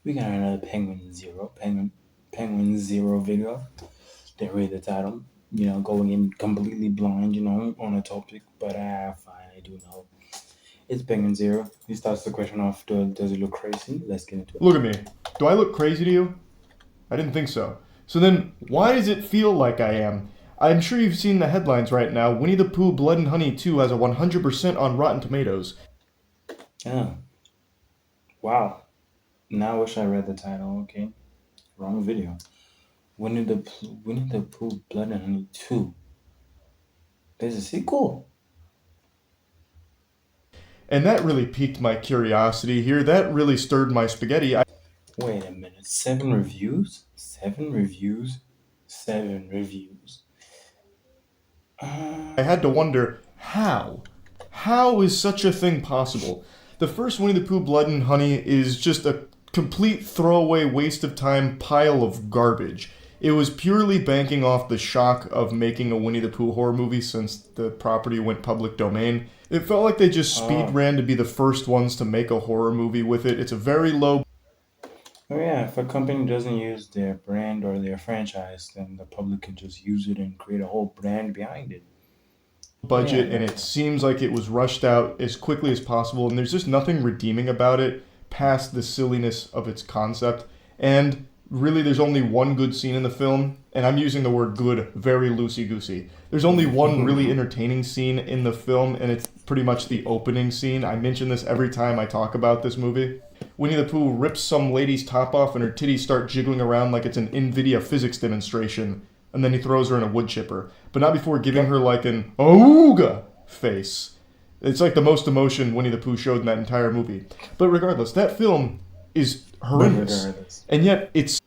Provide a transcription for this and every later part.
We got another Penguin0 video. Didn't read the title. Going in completely blind, on a topic, but fine, I do know. It's Penguin0. He starts the question off, does it look crazy? Let's get into it. Look at me. Do I look crazy to you? I didn't think so. So then, why does it feel like I am? I'm sure you've seen the headlines right now. Winnie the Pooh Blood and Honey 2 has a 100% on Rotten Tomatoes. Yeah. Wow. Now I wish I read the title, okay? Wrong video. Winnie the Pooh Blood and Honey 2. There's a sequel. And that really piqued my curiosity here. That really stirred my spaghetti. Wait a minute. 7 reviews? 7 reviews? 7 reviews. I had to wonder, how? How is such a thing possible? The first Winnie the Pooh Blood and Honey is just a complete throwaway waste of time pile of garbage. It was purely banking off the shock of making a Winnie the Pooh horror movie since the property went public domain. It felt like they just speed ran to be the first ones to make a horror movie with it. It's a very low Oh yeah, if a company doesn't use their brand or their franchise, then the public can just use it and create a whole brand behind it. Yeah, budget, and it seems like it was rushed out as quickly as possible, and there's just nothing redeeming about it past the silliness of its concept. And really, there's only one good scene in the film, and I'm using the word good very loosey-goosey. There's only one really entertaining scene in the film, and it's pretty much the opening scene. I mention this every time I talk about this movie. Winnie the Pooh rips some lady's top off and her titties start jiggling around like it's an NVIDIA physics demonstration, and then he throws her in a wood chipper, but not before giving her like an ooga face. It's like the most emotion Winnie the Pooh showed in that entire movie. But regardless, that film is horrendous. And yet its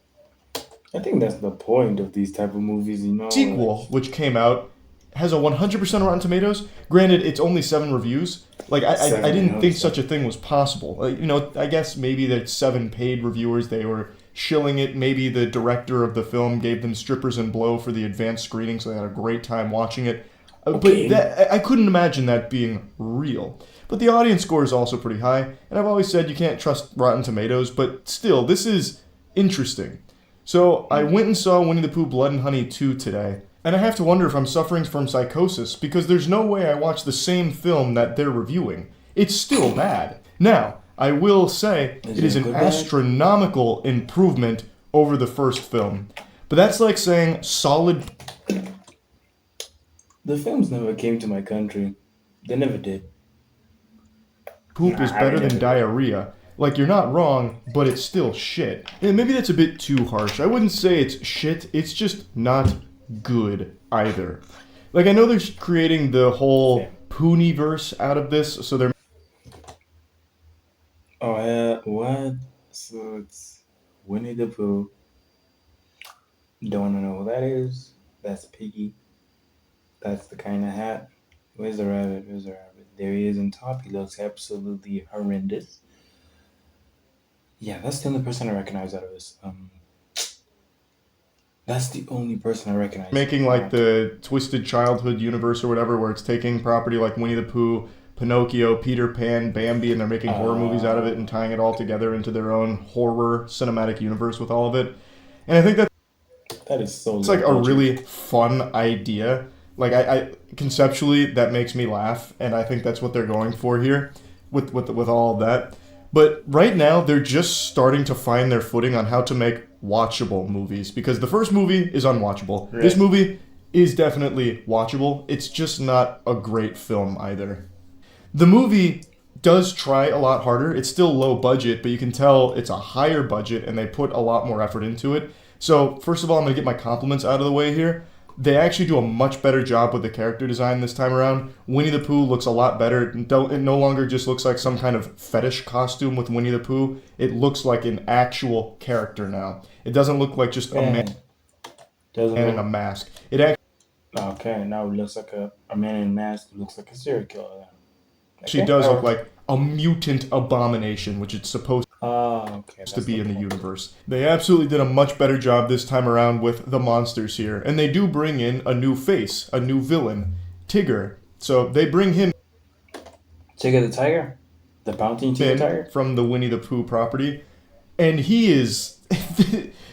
I think that's the point of these type of movies. sequel, which came out, has a 100% Rotten Tomatoes. Granted, it's only 7 reviews. Like, I didn't think such a thing was possible. Like, I guess maybe there's 7 paid reviewers. They were shilling it. Maybe the director of the film gave them strippers and blow for the advanced screening, so they had a great time watching it. Okay. But I couldn't imagine that being real. But the audience score is also pretty high, and I've always said you can't trust Rotten Tomatoes, but still, this is interesting. So I went and saw Winnie the Pooh Blood and Honey 2 today, and I have to wonder if I'm suffering from psychosis, because there's no way I watched the same film that they're reviewing. It's still bad. Now, I will say it is an astronomical improvement over the first film. But that's like saying solid The films never came to my country. They never did. poop is better than diarrhea. Like, you're not wrong, but it's still shit. And maybe that's a bit too harsh. I wouldn't say it's shit, it's just not good either. Like, I know they're creating the whole Pooniverse out of this, so they're Oh, what? So it's Winnie the Pooh. Don't know who that is. That's Piggy. That's the kind of hat. Where's the rabbit? Where's the rabbit? There he is on top. He looks absolutely horrendous. Yeah, that's the only person I recognize out of this. That's the only person I recognize. making like the Twisted Childhood universe or whatever, where it's taking property like Winnie the Pooh, Pinocchio, Peter Pan, Bambi, and they're making horror movies out of it and tying it all together into their own horror cinematic universe with all of it. And I think That is so. it's like a really fun idea. Like I conceptually that makes me laugh, and I think that's what they're going for here with all of that. But right now they're just starting to find their footing on how to make watchable movies, because the first movie is unwatchable. Right. This movie is definitely watchable. It's just not a great film either. The movie does try a lot harder. It's still low budget, but you can tell it's a higher budget and they put a lot more effort into it. So, first of all, I'm going to get my compliments out of the way here. They actually do a much better job with the character design this time around. Winnie the Pooh looks a lot better. It no longer just looks like some kind of fetish costume with Winnie the Pooh. It looks like an actual character now. It doesn't look like just a man in a mask. It actually Okay, now it looks like a man in a mask who looks like a serial killer. does look like a mutant abomination, which it's supposed Okay. to be in the universe. They absolutely did a much better job this time around with the monsters here. And they do bring in a new face, a new villain, Tigger. So they bring him Tigger the tiger, the bounty Tigger tiger. from the Winnie the Pooh property. and he is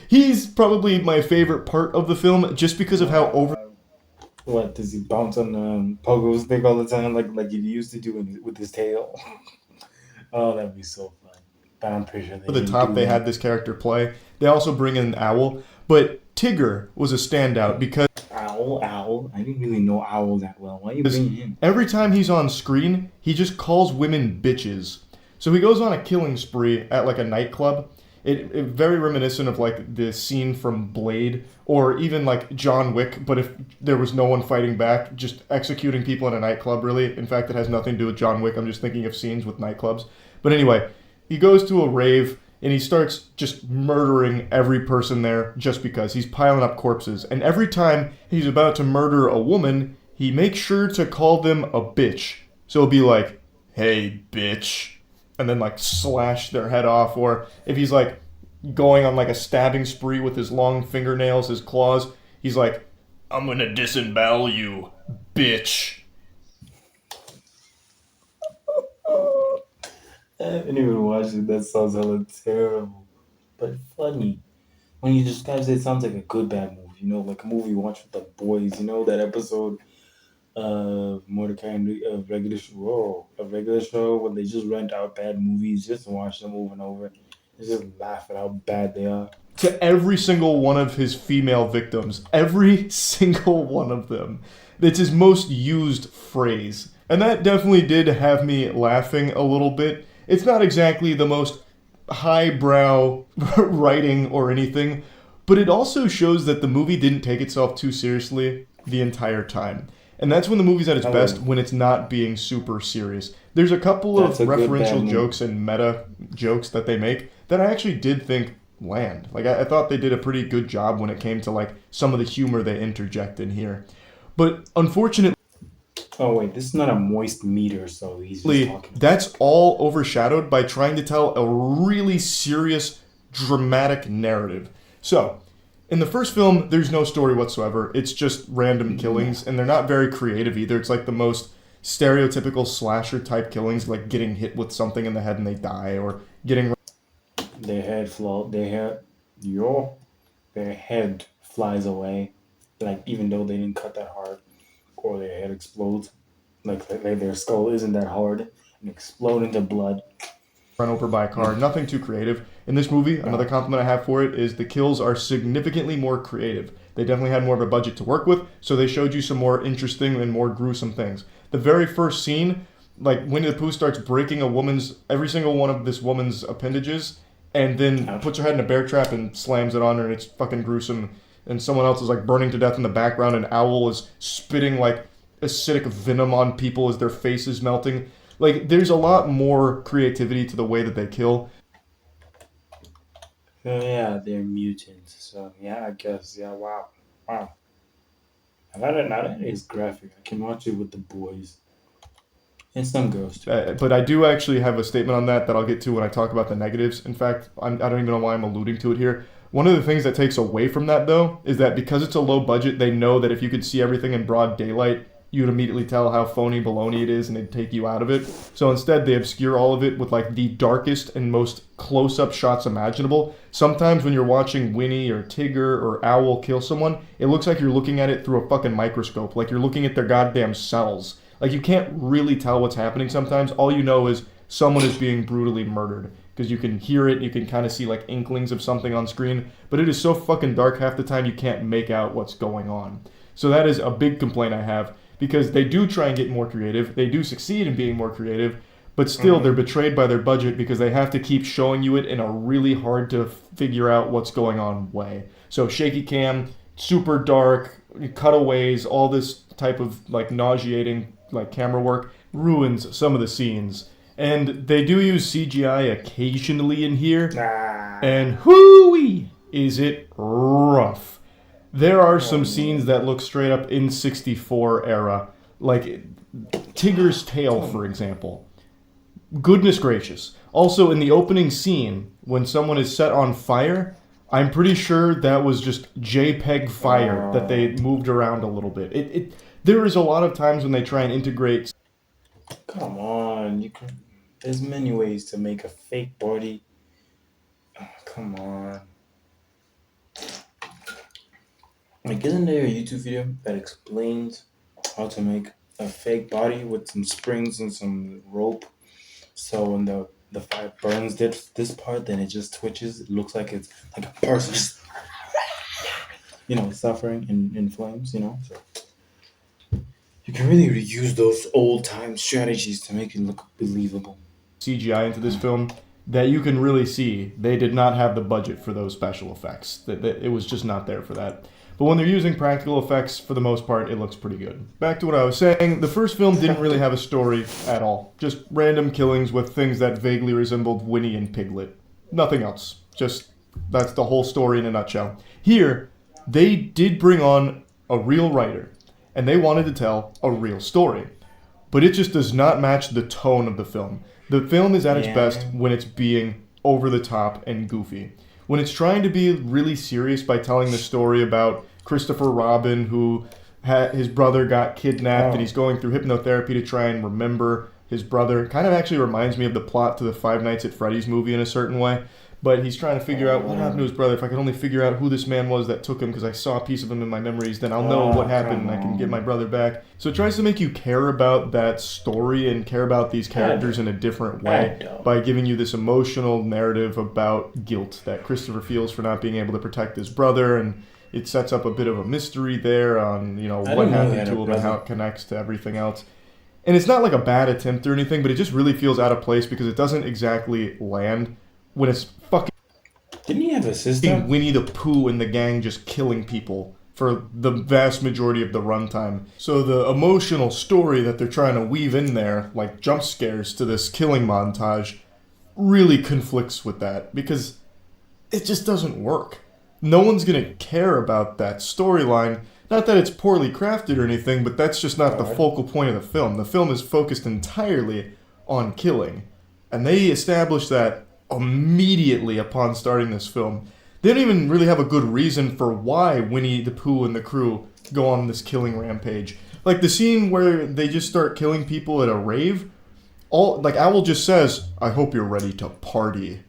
he's probably my favorite part of the film just because of how over Uh, what does he bounce on pogo stick all the time like he used to do with his tail? Oh, that'd be so fun. But I'm pretty sure they the didn't top do they that. had this character play. They also bring in an owl, but Tigger was a standout because Owl, owl. I didn't really know owl that well. Why you bring him? every time he's on screen, he just calls women bitches. So he goes on a killing spree at like a nightclub. It very reminiscent of like the scene from Blade or even like John Wick, but if there was no one fighting back, just executing people in a nightclub. Really, in fact, it has nothing to do with John Wick. I'm just thinking of scenes with nightclubs. But anyway, he goes to a rave and he starts just murdering every person there just because he's piling up corpses. And every time he's about to murder a woman, he makes sure to call them a bitch. So it'll be like, hey, bitch. And then like slash their head off. Or if he's like going on like a stabbing spree with his long fingernails, his claws, he's like, I'm gonna disembowel you, bitch. I haven't even watched it. That sounds hella terrible, but funny. When you describe it, it sounds like a good bad movie. You know, like a movie you watch with the boys. You know that episode of Mordecai and regular show, whoa, a regular show when they just rent out bad movies just to watch them over and over, and just laugh at how bad they are. To every single one of his female victims, every single one of them. It's his most used phrase. And that definitely did have me laughing a little bit. It's not exactly the most highbrow writing or anything, but it also shows that the movie didn't take itself too seriously the entire time. And that's when the movie's at its best, Helen, when it's not being super serious. There's a couple of that's a good bad referential movie. jokes and meta jokes that they make that I actually did think land. Like I thought they did a pretty good job when it came to like some of the humor they interject in here. But unfortunately, Oh wait, this is not a moist meter, so he's just talking. that's all overshadowed by trying to tell a really serious, dramatic narrative. So, in the first film, there's no story whatsoever. It's just random Yeah, killings, and they're not very creative either. It's like the most stereotypical slasher type killings, like getting hit with something in the head and they die, or getting their head float. Their head, yo, their head flies away. Like even though they didn't cut that hard, or their head explodes. Like their skull isn't that hard and explode into blood. run over by a car. Nothing too creative. In this movie, another No, compliment I have for it is the kills are significantly more creative. They definitely had more of a budget to work with, so they showed you some more interesting and more gruesome things. The very first scene, like Winnie the Pooh starts breaking every single one of this woman's appendages, and then ouch. puts her head in a bear trap and slams it on her, and it's fucking gruesome. And someone else is like burning to death in the background, and Owl is spitting like acidic venom on people as their face is melting. Like, there's a lot more creativity to the way that they kill. So yeah, they're mutants. So yeah, I guess yeah. Wow, wow. Now that is graphic. I can watch it with the boys and some girls too. But I do actually have a statement on that I'll get to when I talk about the negatives. In fact, I don't even know why I'm alluding to it here. One of the things that takes away from that, though, is that because it's a low budget, they know that if you could see everything in broad daylight, you'd immediately tell how phony baloney it is and they'd take you out of it. So instead, they obscure all of it with like the darkest and most close up shots imaginable. Sometimes when you're watching Winnie or Tigger or Owl kill someone, it looks like you're looking at it through a fucking microscope. Like you're looking at their goddamn cells. Like you can't really tell what's happening sometimes. All you know is someone is being brutally murdered because you can hear it, you can kind of see like inklings of something on screen, but it is so fucking dark half the time you can't make out what's going on. So that is a big complaint I have because they do try and get more creative. They do succeed in being more creative, but still they're Mm-hmm. betrayed by their budget because they have to keep showing you it in a really hard to figure out what's going on way. So shaky cam, super dark, cutaways, all this type of like nauseating like camera work ruins some of the scenes. And they do use CGI occasionally in here, Ah, and whoo is it rough. There are oh some scenes no. that look straight up in 64 era, like Tigger's tail, Oh for no. example. Goodness gracious. Also, in the opening scene, when someone is set on fire, I'm pretty sure that was just JPEG fire that they Oh, moved around a little bit. There is a lot of times when they try and integrate come on. You can. There's many ways to make a fake body. come on. Like, isn't there a YouTube video that explains how to make a fake body with some springs and some rope? So when the fire burns this part, then it just twitches. It looks like it's like a person just suffering in flames. So you can really use those old time strategies to make it look believable. CGI into this film that you can really see they did not have the budget for those special effects. That it was just not there for that. But when they're using practical effects, for the most part, it looks pretty good. Back to what I was saying, the first film didn't really have a story at all. Just random killings with things that vaguely resembled Winnie and Piglet. Nothing else. Just, that's the whole story in a nutshell. Here, they did bring on a real writer, and they wanted to tell a real story. But it just does not match the tone of the film. The film is at its best when it's being over the top and goofy. When it's trying to be really serious by telling the story about Christopher Robin, who his brother got kidnapped and he's going through hypnotherapy to try and remember his brother. Kind of actually reminds me of the plot to the Five Nights at Freddy's movie in a certain way. But he's trying to figure out what happened to his brother. If I could only figure out who this man was that took him, because I saw a piece of him in my memories, then I'll know what happened and I can get my brother back. So it tries to make you care about that story and care about these characters in a different way by giving you this emotional narrative about guilt that Christopher feels for not being able to protect his brother, and it sets up a bit of a mystery there on what happened to him and how it connects to everything else. And it's not like a bad attempt or anything, but it just really feels out of place because it doesn't exactly land when it's fucking... Didn't he have a sister? Winnie the Pooh and the gang just killing people for the vast majority of the runtime. So the emotional story that they're trying to weave in there, like jump scares to this killing montage, really conflicts with that because it just doesn't work. No one's going to care about that storyline. Not that it's poorly crafted or anything, but that's just not the focal point of the film. The film is focused entirely on killing. And they established that immediately upon starting this film. They don't even really have a good reason for why Winnie the Pooh and the crew go on this killing rampage. Like the scene where they just start killing people at a rave, Owl just says, "I hope you're ready to party."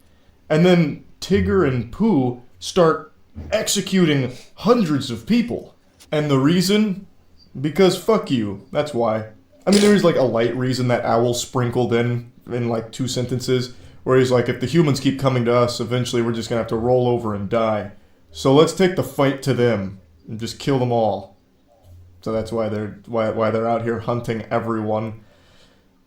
And then Tigger and Pooh start executing hundreds of people. And the reason? Because fuck you. That's why. I mean, there's like a light reason that Owl sprinkled in like 2 sentences, where he's like, if the humans keep coming to us, eventually we're just going to have to roll over and die. So let's take the fight to them and just kill them all. So that's why they're out here hunting everyone.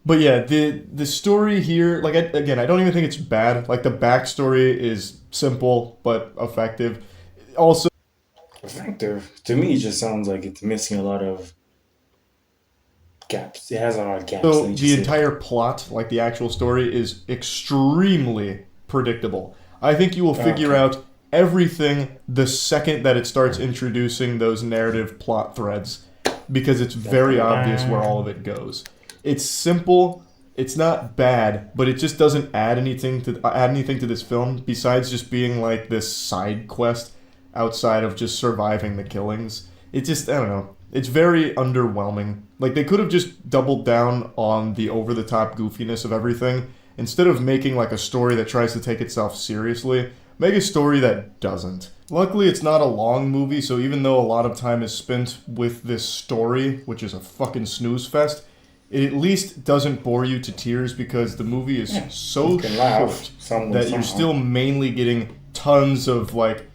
But yeah, the story here, like, again, I don't even think it's bad. Like, the backstory is simple but effective. Also, effective? To me, it just sounds like it's missing a lot of gaps. It has a lot of gaps. So the entire plot, like the actual story, is extremely predictable. I think you will figure out everything the second that it starts introducing those narrative plot threads, because it's very obvious where all of it goes. It's simple, it's not bad, but it just doesn't add anything to this film besides just being like this side quest outside of just surviving the killings. It just, I don't know. It's very underwhelming. Like, they could have just doubled down on the over-the-top goofiness of everything. Instead of making, like, a story that tries to take itself seriously, make a story that doesn't. Luckily, it's not a long movie, so even though a lot of time is spent with this story, which is a fucking snooze fest, it at least doesn't bore you to tears because the movie is so short that you're still mainly getting tons of, like,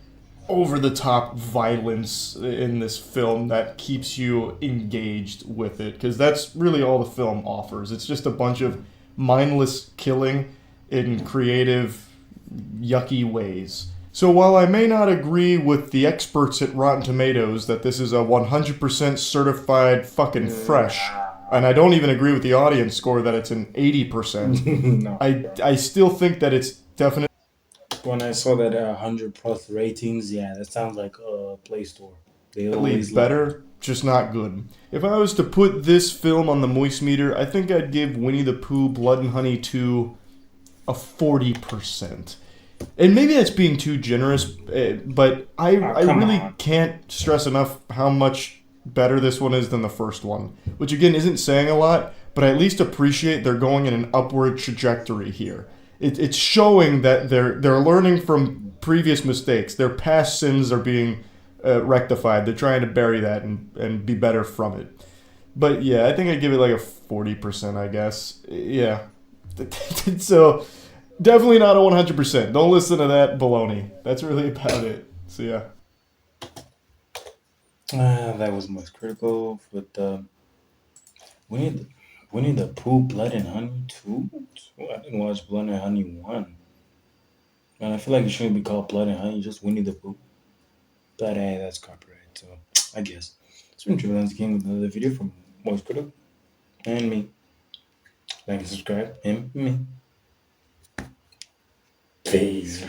over-the-top violence in this film that keeps you engaged with it, because that's really all the film offers. It's just a bunch of mindless killing in creative, yucky ways. So while I may not agree with the experts at Rotten Tomatoes that this is a 100% certified fucking fresh, and I don't even agree with the audience score that it's an 80%, no. I still think that it's definitely... When I saw that 100+ ratings, yeah, that sounds like a Play Store. They always better, just not good. If I was to put this film on the Moist meter, I think I'd give Winnie the Pooh Blood and Honey 2 a 40%. And maybe that's being too generous, but I really can't stress enough how much better this one is than the first one. Which again isn't saying a lot, but I at least appreciate they're going in an upward trajectory here. It's showing that they're learning from previous mistakes. Their past sins are being rectified. They're trying to bury that and be better from it. But yeah, I think I give it like a 40%, I guess. Yeah. So definitely not a 100%. Don't listen to that baloney. That's really about it. So yeah. That was most critical with the Winnie the Winnie the Pooh Blood and Honey 2? I didn't watch Blood and Honey 1. Man, I feel like it shouldn't be called Blood and Honey, just Winnie the Pooh. But hey, that's copyright, so I guess. It's been Triple Lens King with another video from Most Critical and me. Like and subscribe, and me. Peace.